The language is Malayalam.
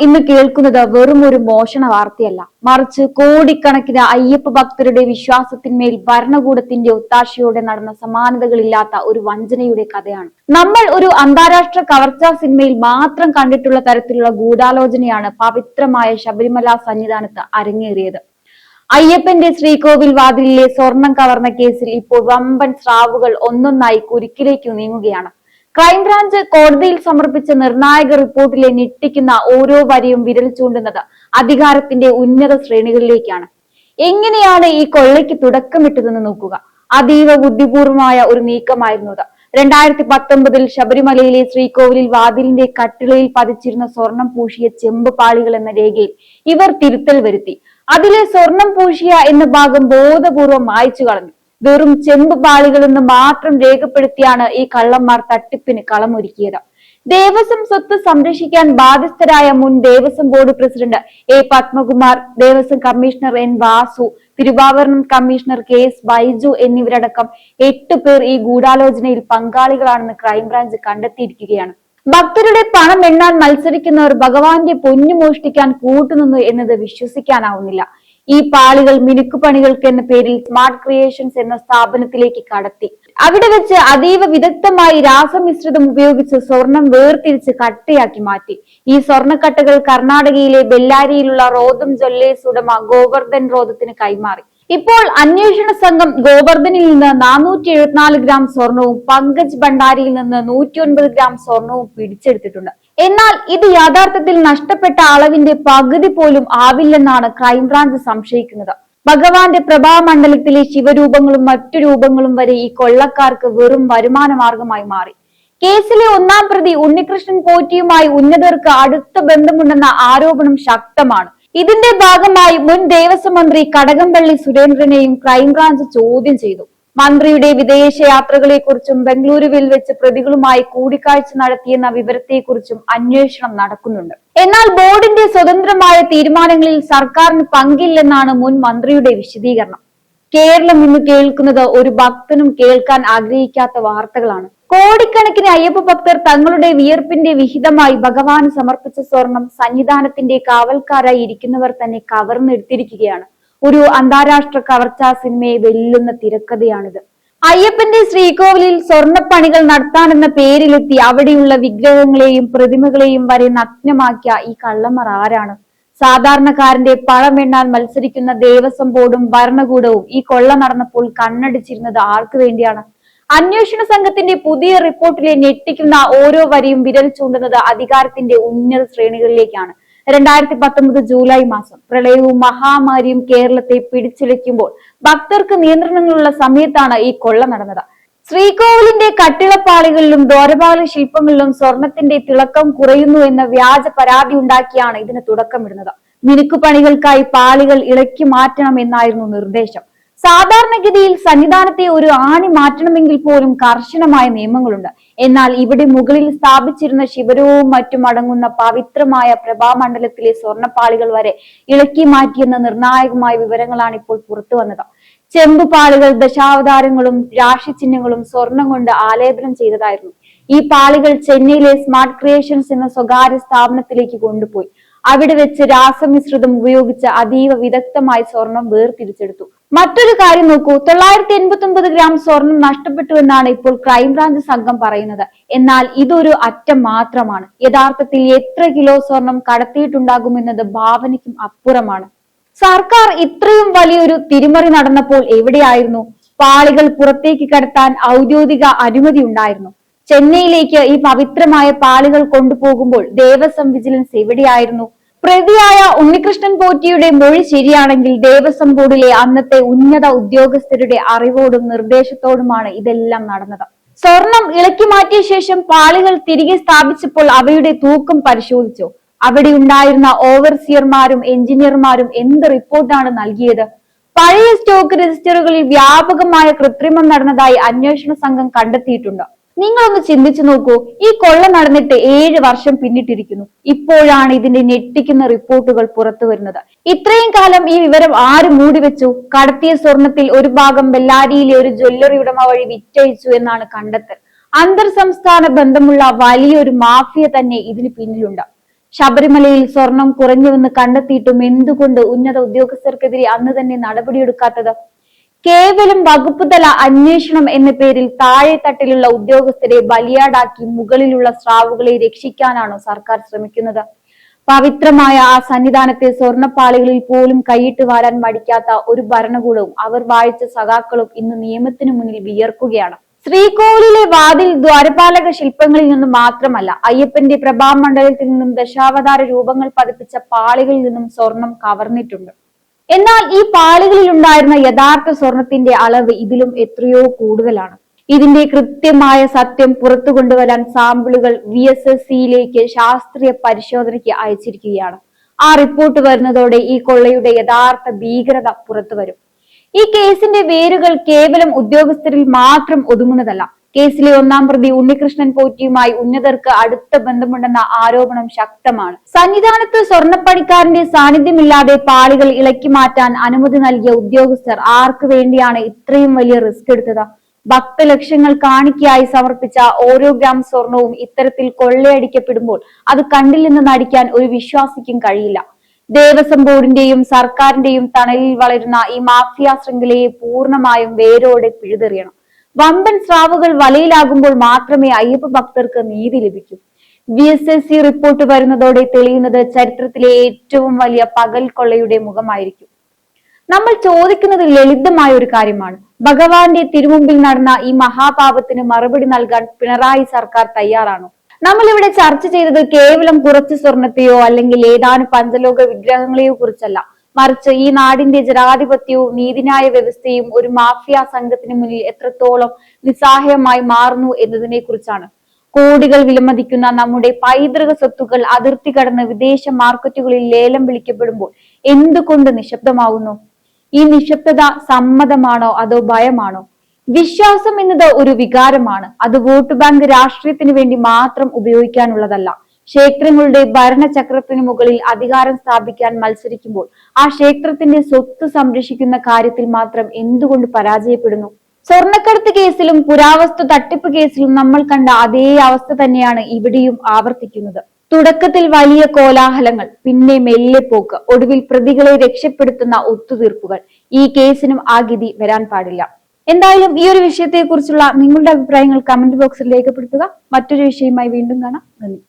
ഇന്ന് കേൾക്കുന്നത് വെറും ഒരു മോഷണ വാർത്തയല്ല, മറിച്ച് കോടിക്കണക്കിന് അയ്യപ്പ ഭക്തരുടെ വിശ്വാസത്തിന്മേൽ ഭരണകൂടത്തിന്റെ ഒത്താശയോടെ നടന്ന സമാനതകളില്ലാത്ത ഒരു വഞ്ചനയുടെ കഥയാണ്. നമ്മൾ ഒരു അന്താരാഷ്ട്ര കവർച്ചാ സിനിമയിൽ മാത്രം കണ്ടിട്ടുള്ള തരത്തിലുള്ള ഗൂഢാലോചനയാണ് പവിത്രമായ ശബരിമല സന്നിധാനത്ത് അരങ്ങേറിയത്. അയ്യപ്പന്റെ ശ്രീകോവിൽ വാതിലിലെ സ്വർണം കവർന്ന കേസിൽ ഇപ്പോൾ വമ്പൻ സ്രാവുകൾ ഒന്നൊന്നായി കുരുക്കിലേക്ക് നീങ്ങുകയാണ്. ക്രൈംബ്രാഞ്ച് കോടതിയിൽ സമർപ്പിച്ച നിർണായക റിപ്പോർട്ടിലെ ഞെട്ടിക്കുന്ന ഓരോ വരിയും വിരൽ ചൂണ്ടുന്നത് അധികാരത്തിന്റെ ഉന്നത ശ്രേണികളിലേക്കാണ്. എങ്ങനെയാണ് ഈ കൊള്ളയ്ക്ക് തുടക്കമിട്ടതെന്ന് നോക്കുക. അതീവ ബുദ്ധിപൂർവമായ ഒരു നീക്കമായിരുന്നു അത്. 2019 ശബരിമലയിലെ ശ്രീകോവിലിൽ വാതിലിന്റെ കട്ടിളയിൽ പതിച്ചിരുന്ന സ്വർണം പൂശിയ ചെമ്പ് പാളികൾ എന്ന രേഖയിൽ ഇവർ തിരുത്തൽ വരുത്തി. അതിലെ സ്വർണം പൂശിയ എന്ന ഭാഗം ബോധപൂർവം മായ്ച്ചു കളഞ്ഞു. വെറും ചെമ്പ് പാളികളെന്ന് മാത്രം രേഖപ്പെടുത്തിയാണ് ഈ കള്ളന്മാർ തട്ടിപ്പിന് കളമൊരുക്കിയത്. ദേവസ്വം സ്വത്ത് സംരക്ഷിക്കാൻ ബാധ്യസ്ഥരായ മുൻ Devaswom board president A Padmakumar, Devaswom commissioner N Vasu, Thiruvabharanam commissioner K S Baiju എന്നിവരടക്കം 8 പേർ ഈ ഗൂഢാലോചനയിൽ പങ്കാളികളാണെന്ന് ക്രൈംബ്രാഞ്ച് കണ്ടെത്തിയിരിക്കുകയാണ്. ഭക്തരുടെ പണം എണ്ണാൻ മത്സരിക്കുന്നവർ ഭഗവാന്റെ പൊന്നു മോഷ്ടിക്കാൻ കൂട്ടുനിന്നു എന്നത് വിശ്വസിക്കാനാവുന്നില്ല. ഈ പാളികൾ മിനുക്കുപണികൾക്ക് എന്ന പേരിൽ സ്മാർട്ട് ക്രിയേഷൻസ് എന്ന സ്ഥാപനത്തിലേക്ക് കടത്തി. അവിടെ വെച്ച് അതീവ വിദഗ്ധമായി രാസമിശ്രിതം ഉപയോഗിച്ച് സ്വർണം വേർതിരിച്ച് കട്ടയാക്കി മാറ്റി. ഈ സ്വർണ്ണക്കട്ടകൾ കർണാടകയിലെ ബെല്ലാരിയിലുള്ള റോദം ജ്വല്ലേഴ്സ് ഉടമ ഗോവർദ്ധൻ റോദത്തിന് കൈമാറി. ഇപ്പോൾ അന്വേഷണ സംഘം ഗോവർദ്ധനിൽ നിന്ന് 474 ഗ്രാം സ്വർണവും പങ്കജ് ഭണ്ഡാരിയിൽ നിന്ന് 109 ഗ്രാം സ്വർണവും പിടിച്ചെടുത്തിട്ടുണ്ട്. എന്നാൽ ഇത് യഥാർത്ഥത്തിൽ നഷ്ടപ്പെട്ട അളവിന്റെ പകുതി പോലും ആവില്ലെന്നാണ് ക്രൈംബ്രാഞ്ച് സംശയിക്കുന്നത്. ഭഗവാന്റെ പ്രഭാമണ്ഡലത്തിലെ ശിവരൂപങ്ങളും മറ്റു രൂപങ്ങളും വരെ ഈ കൊള്ളക്കാർക്ക് വെറും വരുമാന മാർഗമായി മാറി. കേസിലെ 1-ാം പ്രതി ഉണ്ണികൃഷ്ണൻ പോറ്റിയുമായി ഉന്നതർക്ക് അടുത്ത ബന്ധമുണ്ടെന്ന ആരോപണം ശക്തമാണ്. ഇതിന്റെ ഭാഗമായി മുൻ ദേവസ്വം മന്ത്രി കടകംപള്ളി സുരേന്ദ്രനെയും ക്രൈംബ്രാഞ്ച് ചോദ്യം ചെയ്തു. മന്ത്രിയുടെ വിദേശ യാത്രകളെക്കുറിച്ചും ബംഗളൂരുവിൽ വെച്ച് പ്രതികളുമായി കൂടിക്കാഴ്ച നടത്തിയെന്ന വിവരത്തെക്കുറിച്ചും അന്വേഷണം നടക്കുന്നുണ്ട്. എന്നാൽ ബോർഡിന്റെ സ്വതന്ത്രമായ തീരുമാനങ്ങളിൽ സർക്കാരിന് പങ്കില്ലെന്നാണ് മുൻ മന്ത്രിയുടെ വിശദീകരണം. കേരളം ഇന്ന് കേൾക്കുന്നത് ഒരു ഭക്തനും കേൾക്കാൻ ആഗ്രഹിക്കാത്ത വാർത്തകളാണ്. കോടിക്കണക്കിന് അയ്യപ്പ ഭക്തർ തങ്ങളുടെ വിയർപ്പിന്റെ വിഹിതമായി ഭഗവാന് സമർപ്പിച്ച സ്വർണം സന്നിധാനത്തിന്റെ കാവൽക്കാരായി ഇരിക്കുന്നവർ തന്നെ കവർന്നെടുത്തിരിക്കുകയാണ്. ഒരു അന്താരാഷ്ട്ര കവർച്ചാ സിനിമയെ വെല്ലുന്ന തിരക്കഥയാണിത്. അയ്യപ്പന്റെ ശ്രീകോവിലിൽ സ്വർണ്ണപ്പണികൾ നടത്താനെന്ന പേരിലെത്തി അവിടെയുള്ള വിഗ്രഹങ്ങളെയും പ്രതിമകളെയും വരെ നഗ്നമാക്കിയ ഈ കള്ളന്മാർ ആരാണ്? സാധാരണക്കാരന്റെ പണമെണ്ണാൻ മത്സരിക്കുന്ന ദേവസ്വം ബോർഡും ഭരണകൂടവും ഈ കൊള്ള നടന്നപ്പോൾ കണ്ണടിച്ചിരുന്നത് ആർക്കു വേണ്ടിയാണ്? അന്വേഷണ സംഘത്തിന്റെ പുതിയ റിപ്പോർട്ടിലെ ഞെട്ടിക്കുന്ന ഓരോ വരിയും വിരൽ ചൂണ്ടുന്നത് അധികാരത്തിന്റെ ഉന്നത ശ്രേണികളിലേക്കാണ്. 2019 ജൂലൈ മാസം പ്രളയവും മഹാമാരിയും കേരളത്തെ പിടിച്ചുലയ്ക്കുമ്പോൾ ഭക്തർക്ക് നിയന്ത്രണങ്ങളുള്ള സമയത്താണ് ഈ കൊള്ള നടന്നത്. ശ്രീകോവിലിന്റെ കട്ടിളപ്പാളികളിലും ദ്വാരപാല ശില്പങ്ങളിലും സ്വർണത്തിന്റെ തിളക്കം കുറയുന്നു എന്ന വ്യാജ പരാതി ഉണ്ടാക്കിയാണ് ഇതിന് തുടക്കമിടുന്നത്. മിനുക്കുപണികൾക്കായി പാളികൾ ഇളക്കി മാറ്റണം എന്നായിരുന്നു നിർദ്ദേശം. സാധാരണഗതിയിൽ സന്നിധാനത്തെ ഒരു ആണി മാറ്റണമെങ്കിൽ പോലും കർശനമായ നിയമങ്ങളുണ്ട്. എന്നാൽ ഇവിടെ മുകളിൽ സ്ഥാപിച്ചിരുന്ന ശിവരവും മറ്റും അടങ്ങുന്ന പവിത്രമായ പ്രഭാമണ്ഡലത്തിലെ സ്വർണ്ണപ്പാളികൾ വരെ ഇളക്കി മാറ്റിയെന്ന നിർണായകമായ വിവരങ്ങളാണ് ഇപ്പോൾ പുറത്തു വന്നത്. ചെമ്പുപാളികൾ ദശാവതാരങ്ങളും രാശിചിഹ്നങ്ങളും സ്വർണം കൊണ്ട് ആലേപനം ചെയ്തതായിരുന്നു. ഈ പാളികൾ ചെന്നൈയിലെ സ്മാർട്ട് ക്രിയേഷൻസ് എന്ന സ്വകാര്യ സ്ഥാപനത്തിലേക്ക് കൊണ്ടുപോയി. അവിടെ വെച്ച് രാസമിശ്രിതം ഉപയോഗിച്ച് അതീവ വിദഗ്ധമായി സ്വർണം വേർതിരിച്ചെടുത്തു. മറ്റൊരു കാര്യം നോക്കൂ, 989 ഗ്രാം സ്വർണം നഷ്ടപ്പെട്ടുവെന്നാണ് ഇപ്പോൾ ക്രൈംബ്രാഞ്ച് സംഘം പറയുന്നത്. എന്നാൽ ഇതൊരു അറ്റം മാത്രമാണ്. യഥാർത്ഥത്തിൽ എത്ര കിലോ സ്വർണം കടത്തിയിട്ടുണ്ടാകുമെന്നത് ഭാവനയ്ക്കും അപ്പുറമാണ്. സർക്കാർ ഇത്രയും വലിയൊരു തിരിമറി നടന്നപ്പോൾ എവിടെയായിരുന്നു? പാളികൾ പുറത്തേക്ക് കടത്താൻ ഔദ്യോഗിക അനുമതി ഉണ്ടായിരുന്നു. ചെന്നൈയിലേക്ക് ഈ പവിത്രമായ പാളികൾ കൊണ്ടുപോകുമ്പോൾ ദേവസ്വം വിജിലൻസ് എവിടെയായിരുന്നു? പ്രതിയായ ഉണ്ണികൃഷ്ണൻ പോറ്റിയുടെ മൊഴി ശരിയാണെങ്കിൽ ദേവസ്വം ബോർഡിലെ അന്നത്തെ ഉന്നത ഉദ്യോഗസ്ഥരുടെ അറിവോടും നിർദ്ദേശത്തോടുമാണ് ഇതെല്ലാം നടന്നത്. സ്വർണം ഇളക്കി മാറ്റിയ ശേഷം പാളികൾ തിരികെ സ്ഥാപിച്ചപ്പോൾ അവയുടെ തൂക്കം പരിശോധിച്ചു. അവിടെ ഉണ്ടായിരുന്ന ഓവർസിയർമാരും എഞ്ചിനീയർമാരും എന്ത് റിപ്പോർട്ടാണ് നൽകിയത്? പഴയ സ്റ്റോക്ക് രജിസ്റ്ററുകളിൽ വ്യാപകമായ കൃത്രിമം നടന്നതായി അന്വേഷണ സംഘം കണ്ടെത്തിയിട്ടുണ്ട്. നിങ്ങളൊന്ന് ചിന്തിച്ചു നോക്കൂ, ഈ കൊള്ള നടന്നിട്ട് 7 വർഷം പിന്നിട്ടിരിക്കുന്നു. ഇപ്പോഴാണ് ഇതിന്റെ ഞെട്ടിക്കുന്ന റിപ്പോർട്ടുകൾ പുറത്തു വരുന്നത്. ഇത്രയും കാലം ഈ വിവരം ആര് മൂടിവെച്ചു? കടത്തിയ സ്വർണത്തിൽ ഒരു ഭാഗം ബെല്ലാരിയിലെ ഒരു ജ്വല്ലറി ഉടമ വഴി വിറ്റഴിച്ചു എന്നാണ് കണ്ടെത്തൽ. അന്തർ സംസ്ഥാന ബന്ധമുള്ള വലിയൊരു മാഫിയ തന്നെ ഇതിന് പിന്നിലുണ്ട്. ശബരിമലയിൽ സ്വർണം കുറഞ്ഞുവെന്ന് കണ്ടെത്തിയിട്ടും എന്തുകൊണ്ട് ഉന്നത ഉദ്യോഗസ്ഥർക്കെതിരെ അന്ന് തന്നെ നടപടിയെടുക്കാത്തത്? കേവലം വകുപ്പ് തല അന്വേഷണം എന്ന പേരിൽ താഴെത്തട്ടിലുള്ള ഉദ്യോഗസ്ഥരെ ബലിയാടാക്കി മുകളിലുള്ള സ്രാവുകളെ രക്ഷിക്കാനാണോ സർക്കാർ ശ്രമിക്കുന്നത്? പവിത്രമായ ആ സന്നിധാനത്തെ സ്വർണ്ണപ്പാളികളിൽ പോലും കൈയിട്ട് വാരാൻ മടിക്കാത്ത ഒരു ഭരണകൂടവും അവർ വാഴിച്ച സഖാക്കളും ഇന്ന് നിയമത്തിനു മുന്നിൽ വിയർക്കുകയാണ്. ശ്രീകോവിലിലെ വാതിൽ ദ്വാരപാലക ശില്പങ്ങളിൽ നിന്നും മാത്രമല്ല, അയ്യപ്പന്റെ പ്രഭാമണ്ഡലത്തിൽ നിന്നും ദശാവതാര രൂപങ്ങൾ പതിപ്പിച്ച പാളികളിൽ നിന്നും സ്വർണം കവർന്നിട്ടുണ്ട്. എന്നാൽ ഈ പാളികളിൽ ഉണ്ടായിരുന്ന യഥാർത്ഥ സ്വർണത്തിന്റെ അളവ് ഇതിലും എത്രയോ കൂടുതലാണ്. ഇതിന്റെ കൃത്യമായ സത്യം പുറത്തു കൊണ്ടുവരാൻ സാമ്പിളുകൾ VSSCയിലേക്ക് ശാസ്ത്രീയ പരിശോധനയ്ക്ക് അയച്ചിരിക്കുകയാണ്. ആ റിപ്പോർട്ട് വരുന്നതോടെ ഈ കൊള്ളയുടെ യഥാർത്ഥ ഭീകരത പുറത്തു വരും. ഈ കേസിന്റെ വേരുകൾ കേവലം ഉദ്യോഗസ്ഥരിൽ മാത്രം ഒതുങ്ങുന്നതല്ല. കേസിലെ ഒന്നാം പ്രതി ഉണ്ണികൃഷ്ണൻ പോറ്റിയുമായി ഉന്നതർക്ക് അടുത്ത ബന്ധമുണ്ടെന്ന ആരോപണം ശക്തമാണ്. സന്നിധാനത്ത് സ്വർണ്ണപ്പണിക്കാരന്റെ സാന്നിധ്യമില്ലാതെ പാളികൾ ഇളക്കി മാറ്റാൻ അനുമതി നൽകിയ ഉദ്യോഗസ്ഥർ ആർക്ക് വേണ്ടിയാണ് ഇത്രയും വലിയ റിസ്ക് എടുത്തത്? ഭക്തലക്ഷങ്ങൾ കാണിക്കയായി സമർപ്പിച്ച ഓരോ ഗ്രാം സ്വർണവും ഇത്തരത്തിൽ കൊള്ളയടിക്കപ്പെടുമ്പോൾ അത് കണ്ടില്ലെന്ന് നടിക്കാൻ ഒരു വിശ്വാസിക്കും കഴിയില്ല. ദേവസ്വം ബോർഡിന്റെയും സർക്കാരിന്റെയും തണലിൽ വളരുന്ന ഈ മാഫിയ ശൃംഖലയെ പൂർണ്ണമായും വേരോടെ പിഴുതെറിയണം. വമ്പൻ സ്രാവുകൾ വലയിലാകുമ്പോൾ മാത്രമേ അയ്യപ്പ ഭക്തർക്ക് നീതി ലഭിക്കൂ. VSSC റിപ്പോർട്ട് വരുന്നതോടെ തെളിയുന്നത് ചരിത്രത്തിലെ ഏറ്റവും വലിയ പകൽ കൊള്ളയുടെ മുഖമായിരിക്കും. നമ്മൾ ചോദിക്കുന്നത് ലളിതമായ ഒരു കാര്യമാണ്. ഭഗവാന്റെ തിരുമുമ്പിൽ നടന്ന ഈ മഹാപാപത്തിന് മറുപടി നൽകാൻ പിണറായി സർക്കാർ തയ്യാറാണോ? നമ്മൾ ഇവിടെ ചർച്ച ചെയ്തത് കേവലം കുറച്ച് സ്വർണത്തെയോ അല്ലെങ്കിൽ ഏതാനും പഞ്ചലോക വിഗ്രഹങ്ങളെയോ കുറിച്ചല്ല, മറിച്ച് ഈ നാടിന്റെ ജനാധിപത്യവും നീതിന്യായ വ്യവസ്ഥയും ഒരു മാഫിയ സംഘത്തിന് മുന്നിൽ എത്രത്തോളം നിസ്സഹായമായി മാറുന്നു എന്നതിനെ കുറിച്ചാണ്. കോടികൾ വിലമതിക്കുന്ന നമ്മുടെ പൈതൃക സ്വത്തുക്കൾ അതിർത്തി കടന്ന് വിദേശ മാർക്കറ്റുകളിൽ ലേലം വിളിക്കപ്പെടുമ്പോൾ എന്തുകൊണ്ട് നിശബ്ദമാവുന്നു? ഈ നിശബ്ദത സമ്മതമാണോ അതോ ഭയമാണോ? വിശ്വാസം എന്നത് ഒരു വികാരമാണ്. അത് വോട്ട് ബാങ്ക് രാഷ്ട്രീയത്തിന് വേണ്ടി മാത്രം ഉപയോഗിക്കാനുള്ളതല്ല. ക്ഷേത്രങ്ങളുടെ ഭരണചക്രത്തിന് മുകളിൽ അധികാരം സ്ഥാപിക്കാൻ മത്സരിക്കുമ്പോൾ ആ ക്ഷേത്രത്തിന്റെ സ്വത്ത് സംരക്ഷിക്കുന്ന കാര്യത്തിൽ മാത്രം എന്തുകൊണ്ട് പരാജയപ്പെടുന്നു? സ്വർണ്ണക്കടത്ത് കേസിലും പുരാവസ്തു തട്ടിപ്പ് കേസിലും നമ്മൾ കണ്ട അതേ അവസ്ഥ തന്നെയാണ് ഇവിടെയും ആവർത്തിക്കുന്നത്. തുടക്കത്തിൽ വലിയ കോലാഹലങ്ങൾ, പിന്നെ മെല്ലെ പോക്ക്, ഒടുവിൽ പ്രതികളെ രക്ഷപ്പെടുത്തുന്ന ഒത്തുതീർപ്പുകൾ. ഈ കേസിനും ആ ഗതി വരാൻ പാടില്ല. എന്തായാലും ഈ ഒരു വിഷയത്തെ കുറിച്ചുള്ള നിങ്ങളുടെ അഭിപ്രായങ്ങൾ കമന്റ് ബോക്സിൽ രേഖപ്പെടുത്തുക. മറ്റൊരു വിഷയവുമായി വീണ്ടും കാണാം. നന്ദി.